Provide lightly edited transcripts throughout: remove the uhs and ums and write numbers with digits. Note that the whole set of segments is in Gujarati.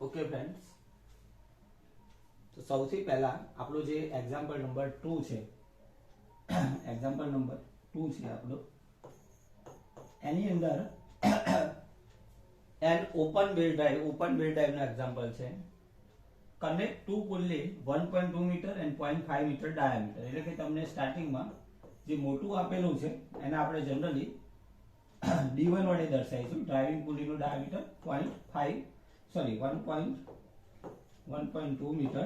ઓકે ફ્રેન્ડ્સ, તો સૌથી પહેલા આપણો જે એક્ઝામ્પલ નંબર 2 છે, એક્ઝામ્પલ નંબર 2 છે આપણો, એની અંદર એન ઓપન બેલ ડ્રાઈવ નો એક્ઝામ્પલ છે. Connect to pulley 1.2 metre and 0.5 metre diameter. એટલે કે તમને સ્ટાર્ટિંગમાં જે મોટું આપેલું છે એને આપણે જનરલી D1 વડે દર્શાવીશું. ડ્રાઇવિંગ પુલીનો ડાયામીટર 1.2 મીટર,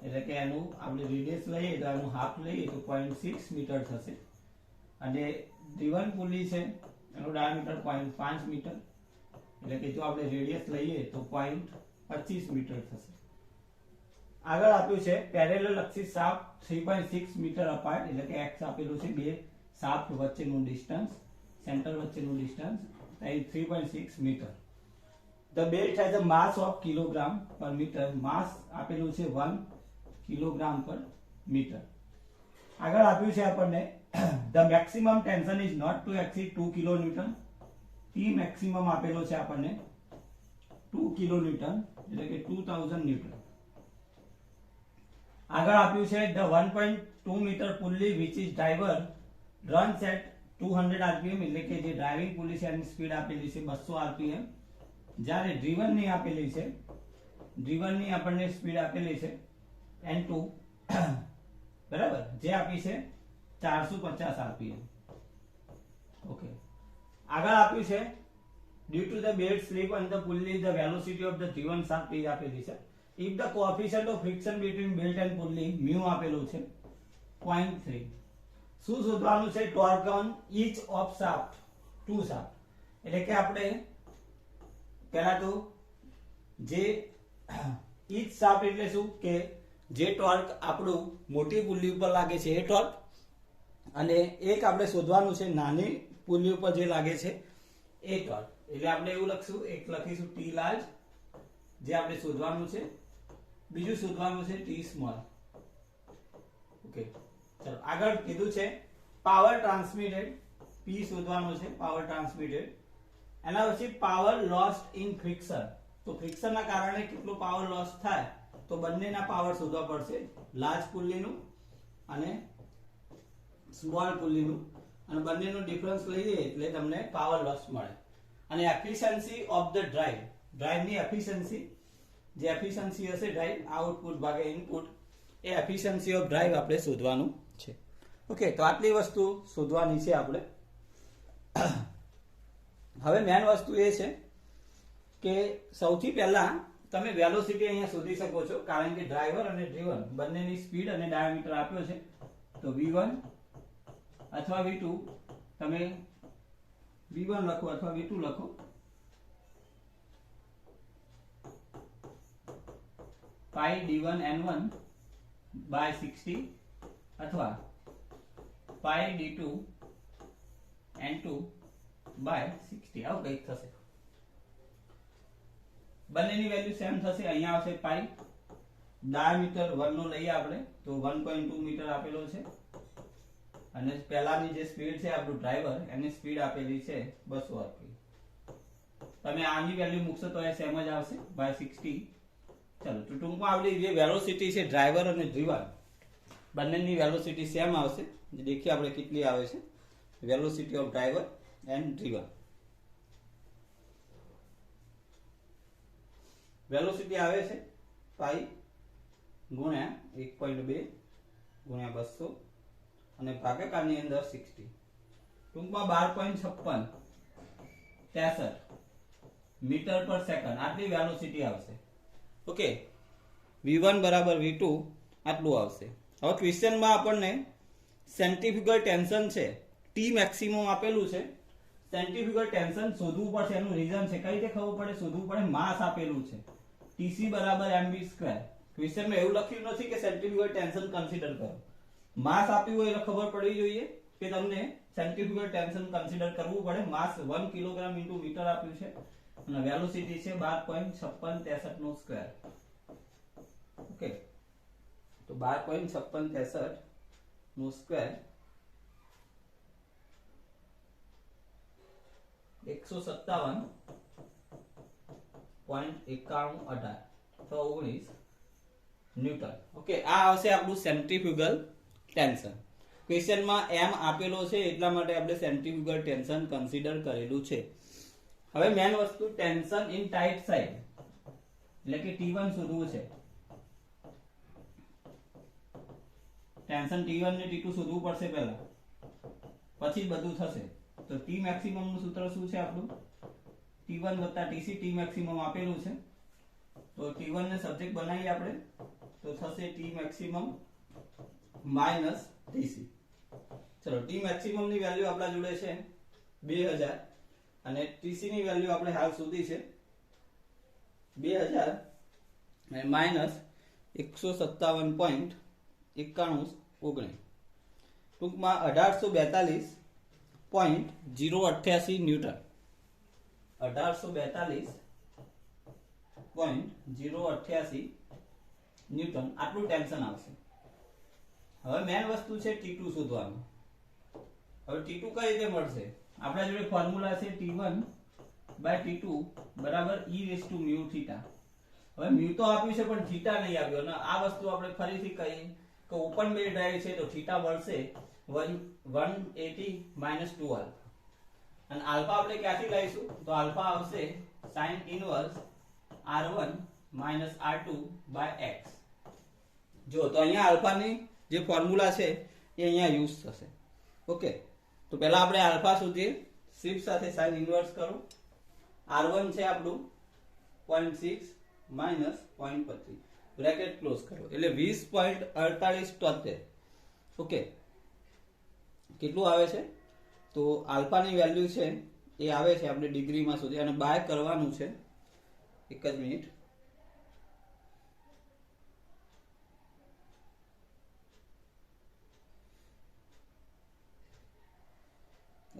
એટલે કે એનું આપણે રેડિયસ લઈએ તો એનું હાફ લઈએ તો 0.6 મીટર થશે. અને D1 પુલી છે એનું ડાયામીટર 0.5 મીટર, એટલે કે જો આપણે રેડિયસ લઈએ તો 0.25 મીટર થશે. આગળ આપ્યું છે parallel axes shaft 3.6 metre apart, એટલે કે x આપેલું છે બે શાફ્ટ વચ્ચેનું ડિસ્ટન્સ, સેન્ટર વચ્ચેનું distance 3.6 metre. The belt has a mass of kilogram per meter. Mass આપેલું છે 1 કિલોગ્રામ પર મીટર. આગળ આપ્યું છે આપણને the maximum tension is not to exceed 2 kilonewton. T maximum આપેલો છે આપણને 2 કિલોન્યુટન, એટલે કે 2000 ન્યૂટન. આગળ આપ્યું છે the 1.2 metre pulley which is driver runs at 200 rpm, એટલે કે જે ડ્રાઇવિંગ પુલી છે એની સ્પીડ આપેલી છે 200 rpm. જ્યારે ડ્રીવન ની આપેલી છે, ડ્રીવન ની આપણને સ્પીડ આપેલી છે n2 બરાબર, જે આપી છે 450 rpm. ઓકે, આગળ આપ્યું છે due to the belt slip on the pulley the velocity of the driven shaft is આપેલી છે. if the coefficient of friction between belt and pulley mu આપેલું છે 0.3. શું શોધવાનું છે? torque on each of shaft, two shaft. એટલે કે આપણે પહેલા તો જે each shaft એટલે શું કે જે ટોર્ક આપણું મોટી પુલ્લી ઉપર લાગે છે એ ટોર્ક, અને એક આપણે શોધવાનું છે નાની પુલ્લી ઉપર જે લાગે છે એ ટોર્ક. એટલે આપણે એવું લખશું, એક લખીશું T લાર્જ જે આપણે શોધવાનું છે, બીજું શોધવાનું છે T સ્મોલ. ઓકે, ચલો આગળ કીધું છે પાવર ટ્રાન્સમિટેડ, P શોધવાનું છે પાવર ટ્રાન્સમિટેડ. એના પછી પાવર લોસ્ટ ઇન ફ્રિક્શન, તો ફ્રિક્શન ના કારણે કેટલો પાવર લોસ થાય તો બંનેના પાવર શોધવા પડશે, લાર્જ પુલ્લીનું અને સ્મોલ પુલ્લીનું, અને બંનેનો ડિફરન્સ લઈએ એટલે તમને પાવર લોસ મળે. અને એફિશિયન્સી ઓફ ધ ડ્રાઇવ, ડ્રાઇવની એફિશિયન્સી, જે એફિશિયન્સી હશે ડ્રાઇવ આઉટપુટ ભાગે ઇનપુટ, એ એફિશિયન્સી ઓફ ડ્રાઇવ આપણે શોધવાનું છે. ઓકે, તો આટલી વસ્તુ શોધવાની છે આપણે. હવે મેન વસ્તુ એ છે કે સૌથી પહેલા તમે વેલોસિટી અહીંયા શોધી શકો છો, કારણ કે ડ્રાઈવર અને ડ્રીવન બંનેની સ્પીડ અને ડાયામીટર આપ્યો છે. તો V1 અથવા V2, તમે V1 લખો અથવા V2 લખો. પાઈ D1 N1 by 60 અથવા પાઈ D2 N2 by 60, આવું કંઈક થશે. બંનેની વેલ્યુ સેમ થશે. અહીંયા આવશે પાઈ, ડાયામીટર 1 નો લઈએ આપણે તો 1.2 મીટર આપેલો છે, અને પહેલાની જે સ્પીડ છે આપણું ડ્રાઈવર એની સ્પીડ આપેલી છે 200 rpm. તમે આની વેલ્યુ મૂકશો તો એ સેમ જ આવશે by 60. ચલો, તો ટૂંકમાં આપણી જે વેલોસિટી છે ડ્રાઈવર અને ડ્રીવન બંનેની વેલોસિટી સેમ આવશે. દેખીએ આપણે કેટલી આવે છે velocity of driver and driven. Velocity આવે છે પાઈ ગુણ્યા 1.2 ગુણ્યા 200 અને ભાગાકારની અંદર 60, ટૂંકમાં 12.56 મીટર પર સેકન્ડ આટલી વેલોસિટી આવશે. ઓકે, V1 બરાબર V2 આટલું આવશે. હવે ક્વેશ્ચનમાં આપણને સેન્ટ્રીફ્યુગલ ટેન્શન છે, T મેક્સિમમ આપેલું છે, સેન્ટ્રીફ્યુગલ ટેન્શન શોધવું પડશે. એનું રીઝન છે, કઈ રીતે ખબર પડે? શોધવું પડે. માસ આપેલું છે TC બરાબર mv². ક્વેશ્ચનમાં એવું લખ્યું નથી કે સેન્ટ્રીફ્યુગલ ટેન્શન કન્સિડર કરો, માસ આપ્યું હોય એટલે ખબર પડવી જોઈએ કે તમને સેન્ટ્રીફ્યુગલ ટેન્શન કન્સિડર કરવું પડે. માસ 1 કિલોગ્રામ ઇન્ટુ મીટર આપ્યું છે અને વેલોસિટી છે 12.5663 નો સ્ક્વેર. ઓકે, તો 12.5663 નો સ્ક્વેર 157 .9118 અથવા 19 ન્યૂટન. ઓકે, આ આવશે આપણું સેન્ટ્રીફ્યુગલ ટેન્શન. ક્વેશ્ચનમાં એમ આપેલો છે એટલા માટે આપણે સેન્ટ્રીફ્યુગલ ટેન્શન કન્સિડર કરેલું છે. હવે મેન વસ્તુ ટેન્શન ઇન ટાઈટ સાઇડ એટલે કે T1 શોધવું છે. ટેન્શન T1 ને T2 શોધવું પડશે પહેલા, પછી બધું થશે. તો T મેક્સિમમ નું સૂત્ર શું છે આપણું? T1 Tc. T મેક્સિમમ આપેલું છે તો T1 ને સબ્જેક્ટ બનાવીએ આપણે તો થશે T મેક્સિમમ માઈનસ Tc. ચલો, T મેક્સિમમ ની વેલ્યુ આપણા જોડે છે 2000 અને Tc ની વેલ્યુ આપણે હાલ શોધી છે 2000 અને માઈનસ 157.9119 ટૂંકમાં 1842.088 ન્યૂટન. 1842.088 ન્યૂટન આટલું ટેન્શન આવશે. હવે મેન વસ્તુ છે T2 શોધવાનું. હવે T2 કઈ રીતે મળશે? આપણા જોડે ફોર્મ્યુલા છે T1 by T2 બરાબર e raised to mu theta. હવે mu તો આપ્યું છે પણ થીટા નહીં આપ્યો ને આ વસ્તુ આપણે ફરીથી કહીએ કે ઓપન બેલ ડ્રાઈવ છે તો થીટા મળશે 180 minus 2 આલ્ફા. અને આલ્ફા આપણે ક્યાંથી લઈશું? તો આલ્ફા આવશે sin inverse r1 minus r2 by x. જો તો અહીંયા આલ્ફાની જે ફોર્મ્યુલા છે એ અહીંયા યુઝ થશે. ઓકે, તો પહેલા આપણે આલ્ફા શોધીએ. શિફ્ટ સાથે sin ઇનવર્સ કરો. r1 છે આપણું 0.6 minus 0.25 બ્રેકેટ ક્લોઝ કરો એટલે 20.4873. ઓકે, કેટલું આવે છે? તો આલ્ફાની વેલ્યુ છે એ આવે છે આપણે ડિગ્રીમાં શોધી અને બાય કરવાનું છે. એક જ મિનિટ.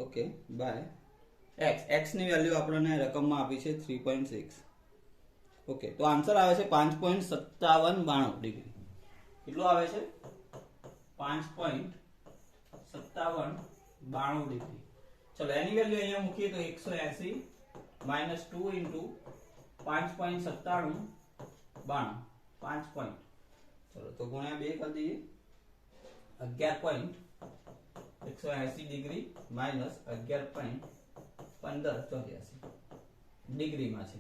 ઓકે, બાય x ની વેલ્યુ આપણને રકમમાં આપી છે 3.6. ઓકે, તો આન્સર આવે છે 5.5792 ડિગ્રી. કેટલું આવે છે? 5.5792 ડિગ્રી. ચલો, એની વેલ્યુ અહીંયા મૂકીએ તો 180 minus 2 into 5.9792 5 પોઈન્ટ. ચલો, તો ગુણ્યા 2 કરી દઈએ 11.180 ડિગ્રી માઇનસ 11.1584 ડિગ્રીમાં છે.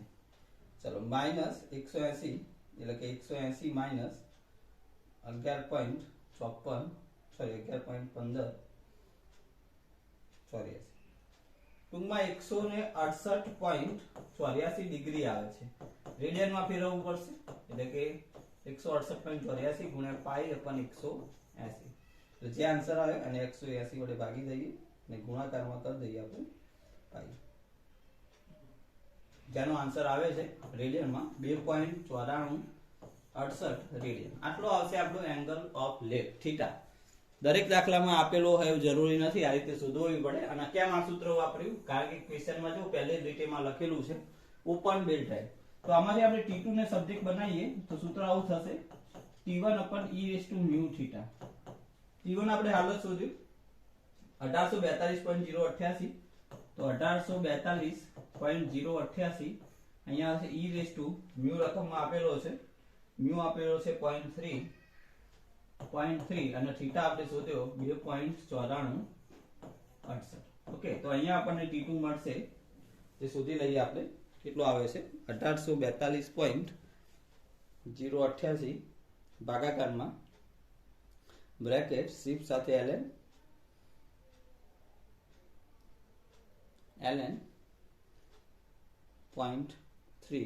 ચલો, માઇનસ 180 એટલે કે 180 માઇનસ 11.54 સોરી 11.1584 ટૂંકમાં 168.84 ડિગ્રી આવે છે. રેડિયનમાં ફેરવવું પડશે એટલે કે 168.84 ગુણ્યા પાઈ અપન 180. તો જે આન્સર આવે અને 180 વડે ભાગી દઈએ અને ગુણાકારમાં કરી દઈએ આપણે પાઈ. જેનો આન્સર આવે છે રેડિયનમાં 2.9468 રેડિયન. આટલો આવશે આપણો એંગલ ઓફ લેફ્ટ થીટા. દરેક દાખલામાં આપેલો હોય એવું જરૂરી નથી, આ રીતે શોધવું પડે. અને કેમ આ સૂત્ર વાપર્યું? કારણ કે ક્વેશ્ચનમાં જો પહેલી જ રીતેમાં લખેલું છે ઓપન બેલ ડ્રાઈવ. તો આમાંથી આપણે T2 ને સબ્જેક્ટ બનાવીએ તો સૂત્ર આવું થશે T1 upon e raised to mu theta. T1 આપણે હાલ જ શોધ્યું 1842.088 તો 1842.088 અહીંયા આવશે e raised to mu રકમમાં આપેલો છે, mu આપેલો છે 0.3 અને થીટા આપણે શોધ્યો 2.9468. ઓકે, તો અહીંયા આપણને T2 મળશે જે શોધી લઈએ આપણે. કેટલો આવે છે? 1842.088 ભાગાકારમાં બ્રેકેટ શિફ્ટ સાથે ln 0.3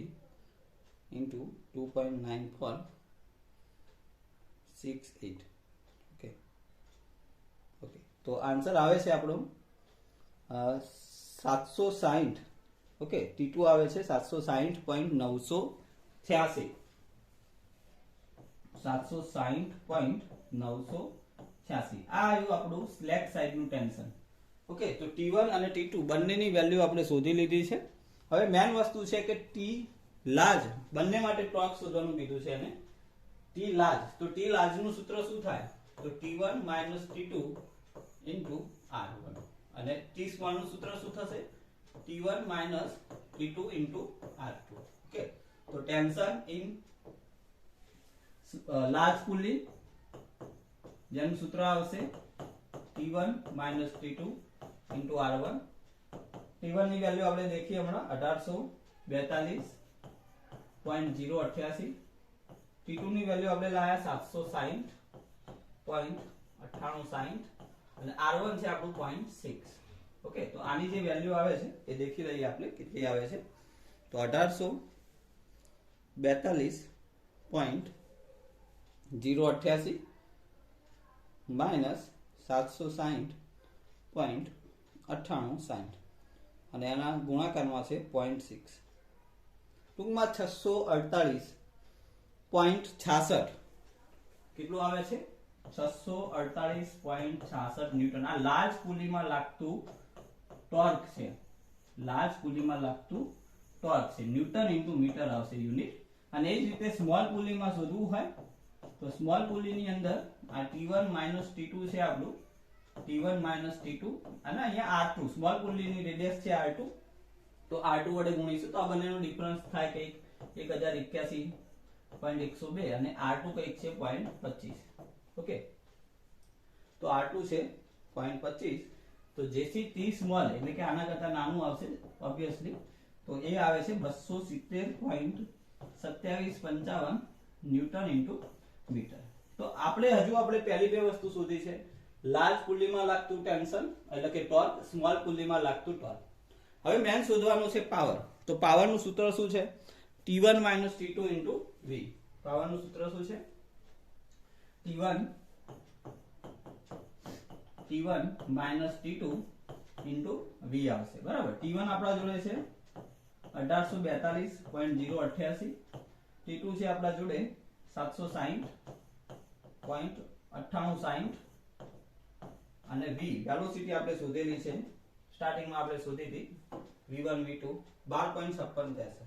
into 2.9468. ઓકે, ઓકે, તો આન્સર આવે છે આપણો 760. ઓકે, T2 આવે છે 760.986. 760.986. આ આવ્યું આપણું સ્લેક સાઈડનું ટેન્શન. ઓકે, તો T1 અને T2 બંનેની વેલ્યુ આપણે શોધી લીધી છે. હવે મેન વસ્તુ છે કે T લાર્જ બંને માટે ટોર્ક શોધવાનું કીધું છે અને T લાર્જ. તો T લાર્જ નું સૂત્ર શું થાય? તો T1 T2 into R1 અને T સ્મોલ નું સૂત્ર શું થશે? T1 T2 into R2. Okay, તો ટેન્શન ઇન લાર્જ પુલી જેનું સૂત્ર આવશે T1 - T2 into R1. T1 ની વેલ્યુ આપણે દેખીએ હમણાં 1842.088. T2 ની વેલ્યુ આપણે લાયા 760.9860 અને R1 છે આપણું 0.6. ઓકે, તો આની જે વેલ્યુ આવે છે એ દેખી લઈએ આપણે કેટલી આવે છે. તો 1842.088 માઇનસ 760.9860 અને એના ગુણાકારમાં છે 0.6. ટૂંકમાં 648.66 કેટલું આવે છે? 648.66 ન્યૂટન. આ લાર્જ પુલીમાં લાગતું ટોર્ક છે. લાર્જ પુલીમાં લાગતું ટોર્ક છે. ન્યૂટન ઇન્ટુ મીટર આવશે યુનિટ. અને એ જ રીતે સ્મોલ પુલીમાં શોધવું હોય તો સ્મોલ પુલીની અંદર આ T1 - T2 છે આપણું. T1 - T2 અને અહીંયા R2 સ્મોલ પુલીની રેડિયસ છે R2. તો R2 વડે ગુણીશું તો આ બંનેનો ડિફરન્સ થાય કંઈક 1081.102 અને R2 કંઈક છે 0.25. ઓકે, તો R2 છે 0.25. તો જેથી T સ્મોલ એટલે કે આના કરતા નાનું આવશે ઓબ્વિયસલી. તો એ આવે છે 270.2755 ન્યૂટન ઇન્ટુ મીટર. તો આપણે પહેલી બે વસ્તુ શોધી છે. લાર્જ પુલીમાં લાગતું ટેન્શન એટલે કે ટોર્ક, સ્મોલ પુલીમાં લાગતું ટોર્ક. હવે મેન શોધવાનું છે પાવર. તો પાવરનું સૂત્ર શું છે? T1 - T2 into V. પાવરનું સૂત્ર શું છે? T1 - T2 into V આવશે. બરાબર. T1 આપણા જોડે છે 1842.088. T2 છે આપણા જોડે 760.9860 અને V વેલોસિટી આપણે શોધેલી છે. સ્ટાર્ટિંગમાં આપણે શોધી હતી V1 V2 12.56.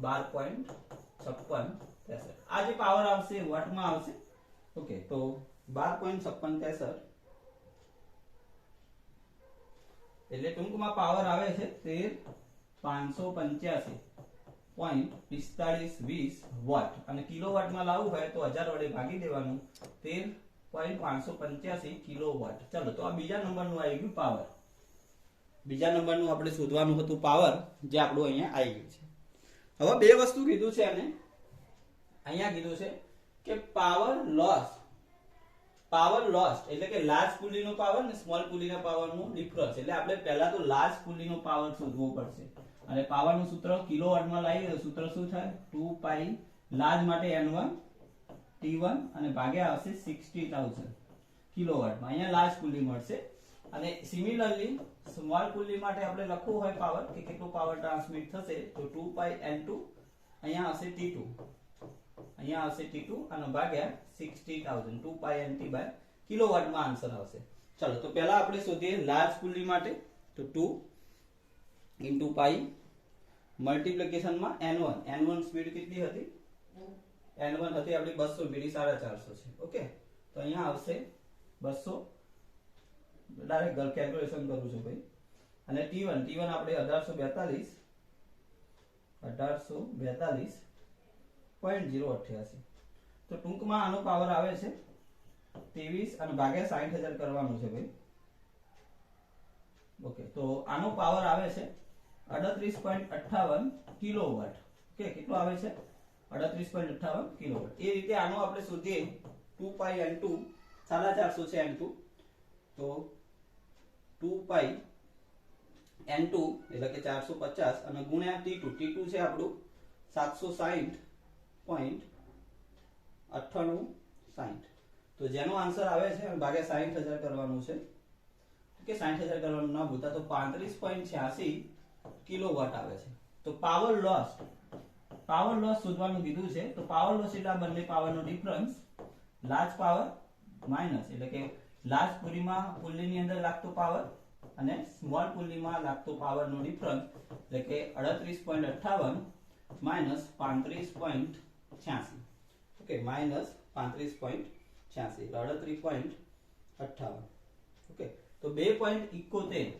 12.56. આ જે પાવર આવશે વોટમાં આવશે. ઓકે, તો 12.56 એટલે ટૂંકમાં પાવર આવે છે 13,585.4520 વોટ. અને કિલોવોટમાં લાવવું હોય તો 1000 વડે ભાગી દેવાનું. 13.585 કિલોવોટ. ચલો, તો આ બીજા નંબરનું આવી ગયું પાવર. બીજા નંબરનું આપણે શોધવાનું હતું પાવર, જે આપણું અહીંયા આવી ગયું છે. હવે બે વસ્તુ કીધું છે અને અહીંયા કીધું છે કે પાવર લોસ એટલે કે લાર્જ પુલીનો પાવર ને સ્મોલ પુલીના પાવરનો ડિફરન્સ. એટલે આપણે પહેલા તો લાર્જ પુલીનો પાવર શોધવો પડશે. અને પાવરનું સૂત્ર કિલોવોટમાં લાવીએ તો સૂત્ર શું થાય? 2 પાઈ લાર્જ માટે N1 T1 અને ભાગ્યા આવશે 60,000 કિલોવોટમાં. અહીંયા લાર્જ પુલી મળશે. અને સિમિલરલી સ્મોલ પુલી માટે આપણે લખવું હોય પાવર કે કેટલો પાવર ટ્રાન્સમિટ થશે તો 2 પાઈ N2 અહીંયા આવશે T2. અહીંયા આવશે T2 અને ભાગ્યા 60,000 2 પાઈ NT બાય કિલોવોટમાં આન્સર આવશે. ચલો, તો પહેલા આપણે શોધીએ લાર્જ પુલી માટે. તો 2 into પાઈ મલ્ટીપ્લિકેશનમાં N1 સ્પીડ કેટલી હતી? N1 હતી આપણી 200, બીડી 450 છે. ઓકે, તો અહીંયા આવશે 200. ડાયરેક્ટ કેલ્ક્યુલેશન કરું છું ભાઈ. અને T1 આપણે 1842.088. તો ટૂંકમાં આનો પાવર આવે છે 23 અને ભાગ્યા 60,000 કરવાનું છે ભાઈ. ઓકે, તો આનો પાવર આવે છે 38.58 કિલોવોટ. ઓકે, કેટલો આવે છે? 38.58 કિલોવોટ. એ રીતે આનો આપણે શોધીએ 2 પાઈ N2 450 છે N2. તો 2 પાઈ N2 એટલે કે 450 અને ગુણ્યા T2 છે આપણું 760.9860. તો જેનો આન્સર આવે છે ભાગ્યા 60,000 કરવાનું છે. ઓકે, 60,000 કરવાનું ના ભૂલતા. તો 35.86 કિલોવોટ આવે છે. તો પાવર લોસ શોધવાનું કીધું છે. તો પાવર લોસ એટલે આ બંને પાવરનો ડિફરન્સ. લાર્જ પાવર માઇનસ એટલે કે લાર્જ પુલીની અંદર લાગતો પાવર અને સ્મોલ પુલીમાં લાગતો પાવરનો ડિફરન્સ એટલે કે 38.58 માઇનસ 35.86. ઓકે, માઇનસ 35.86 એટલે 38.58. ઓકે, તો 2.71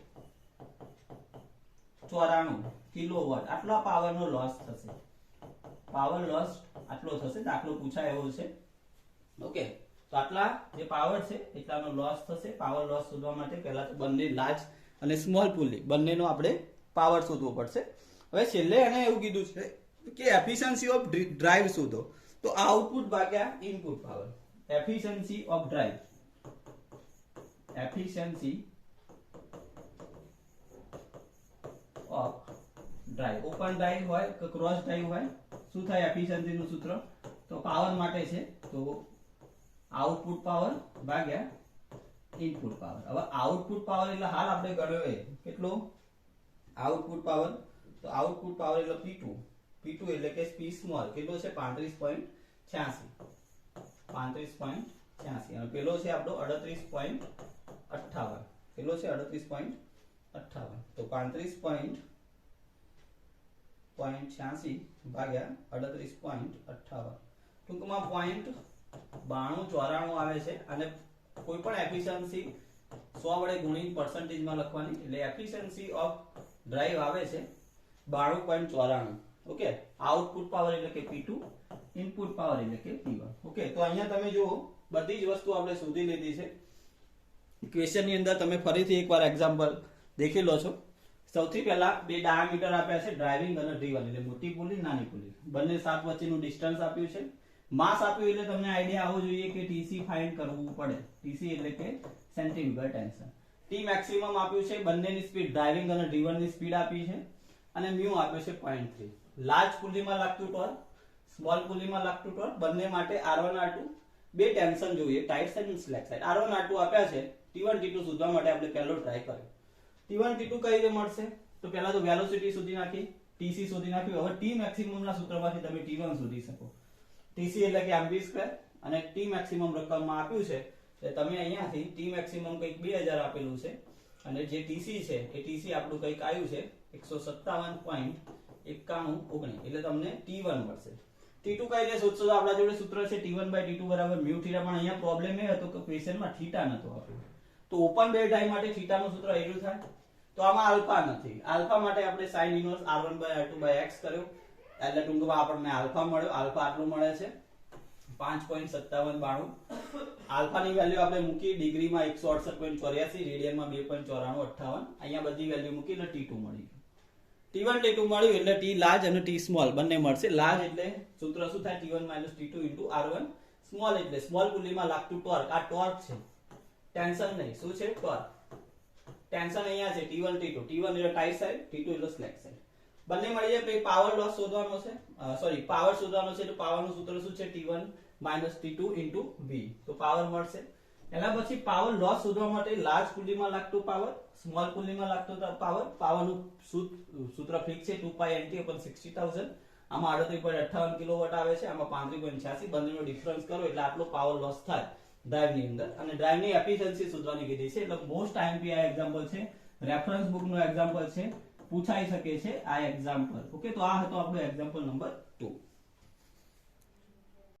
94 કિલોવોટ આટલા પાવરનો લોસ થશે. પાવર લોસ આટલો થશે. દાખલો પૂછાય એવો છે. ઓકે, તો આટલા જે પાવર છે એટલાનો લોસ થશે. પાવર લોસ શોધવા માટે પહેલા તો બંને લાર્જ અને સ્મોલ પુલી બંનેનો આપણે પાવર શોધવો પડશે. હવે છેલ્લે એને એવું કીધું છે કે એફિશિયન્સી ઓફ ડ્રાઈવ શોધો. તો આઉટપુટ ભાગ્યા input power. Efficiency of drive, efficiency of drive, open drive હોય કે ક્રોસ ડ્રાઈવ હોય, શું થાય એફિશિયન્સી નું સૂત્ર? તો પાવર માટે છે તો આઉટપુટ પાવર ભાગ્યા ઇનપુટ પાવર. હવે આઉટપુટ પાવર એટલે હાલ આપણે ગણ્યો એ કેટલો આઉટપુટ પાવર? તો આઉટપુટ પાવર એટલે P2. P2 એટલે કે P સ્મોલ કેટલો છે? 35.86. 35.86 અને પેલો છે આપણો 38.58. કેટલો છે? 38.58. તો 35.86 ભાગ્યા 38.58. ટૂંકમાં 0.9294 આવે છે. અને કોઈ પણ એફિશિયન્સી 100 વડે ગુણીને પર્સન્ટેજમાં લખવાની. એટલે એફિશિયન્સી ઓફ ડ્રાઈવ આવે છે 92.94. ઓકે, આઉટપુટ પાવર એટલે કે P2, ઇનપુટ પાવર એટલે કે P1. ઓકે, તો અહીંયા તમે જુઓ બધી જ વસ્તુ આપણે શોધી લીધી છે. ક્વેશ્ચન ની અંદર તમે ફરીથી એકવાર એક્ઝામ્પલ દેખી લો છો. સૌથી પહેલા બે ડાયામીટર આપ્યા છે, ડ્રાઇવિંગ અને ડ્રીવન, એટલે મોટી પુલી નાની પુલી. બંને શાફ્ટ વચ્ચેનું ડિસ્ટન્સ આપ્યું છે. માસ આપ્યું એટલે તમને આઈડિયા આવવો જોઈએ કે TC ફાઇન્ડ કરવું પડે. TC એટલે કે સેન્ટ્રીફ્યુગલ ટેન્શન. T મેક્સિમમ આપ્યું છે. બંનેની સ્પીડ, ડ્રાઇવિંગ અને ડ્રીવનની સ્પીડ આપી છે. અને મ્યુ આપ્યો છે 0.3. લાર્જ પુલીમાં લાગતું ટોર્ક, સ્મોલ પુલીમાં લાગતું ટોર્ક, બંને માટે R1 R2 બે ટેન્શન જોઈએ, ટાઈટ સાઇડ અને સ્લેક સાઇડ. R1 R2 આપ્યા છે. T1 T2 શોધવા માટે આપણે પહેલો ટ્રાય કર્યો. T1 T2 કઈ રીતે મળશે? તો પહેલા તો વેલોસિટી શોધી નાખી, TC શોધી નાખ્યું. હવે T મેક્સિમમ ના સૂત્રમાંથી તમે T1 શોધી શકો. TC એટલે કે mv² અને T મેક્સિમમ રકમમાં આપ્યું છે. એટલે તમે અહીંયાથી T મેક્સિમમ કંઈક 2000 આપેલું છે અને જે TC છે એ TC આપણું કંઈક આવ્યું છે 157.9119. એટલે તમને T1 મળશે. T2 કઈ રીતે શોધશો? તો આપણા જોડે સૂત્ર છે T1/T2 બરાબર μθ. પણ અહીંયા પ્રોબ્લેમ એ હતો કે ક્વેશ્ચનમાં થીટા નતો આપ્યો. તો ઓપન બે ટાઈમ માટે થીટાનું સૂત્ર એટલું થાય. તો આમાં આલ્ફા નથી. આલ્ફા માટે આપણે sin ઇન્વર્સ R1/R2/x કર્યો. એટલે ટૂંકમાં આપણને આલ્ફા મળ્યો. આલ્ફા આટલું મળે છે 5.5792. આલ્ફાની વેલ્યુ આપણે મૂકી ડિગ્રીમાં 168.84, રેડિયનમાં 2.9458. અહીંયા બધી વેલ્યુ મૂકી એટલે T2 મળી ગયું. T1 T2 મળ્યું એટલે T લાર્જ અને T સ્મોલ બંને મળશે. લાર્જ એટલે સૂત્ર શું થાય? T1 - T2 * R1. સ્મોલ એટલે સ્મોલ પુલીમાં લાગતું ટોર્ક. આ ટોર્ક છે, ટેન્શન નહીં. શું છે? ટોર્ક. ટેન્શન અહીંયા છે T1 T2. T1 એટલે ટાઈટ સાઈડ, T2 એટલે સ્લેક સાઈડ. બંને મળી જાય. પછી પાવર લોસ શોધવાનો છે, સોરી પાવર શોધવાનો છે. તો પાવરનું સૂત્ર શું છે? T1 - T2 * V. તો પાવર મળશે. એના પછી પાવર લોસ શોધવા માટે લાર્જ પુલીમાં લાગતું પાવર, સ્મોલ પુલીમાં લાગતું પાવર. પાવરનું સૂત્ર ફિક્સ છે 2π/nt/60000. આમાં 38.58 કિલોવોટ આવે છે, આમાં 35.86. બંનેનો ડિફરન્સ કરો એટલે આટલો પાવર લોસ થાય ડ્રાઈવની અંદર. અને ડ્રાઈવની એફિશિયન્સી શોધવાની કીધી છે. એટલે મોસ્ટ IMP આ એક્ઝામ્પલ છે, રેફરન્સ બુકનો એક્ઝામ્પલ છે, પૂછાઈ શકે છે આ એક્ઝામ્પલ. ઓકે, તો આ હતો આપણો એક્ઝામ્પલ નંબર 2.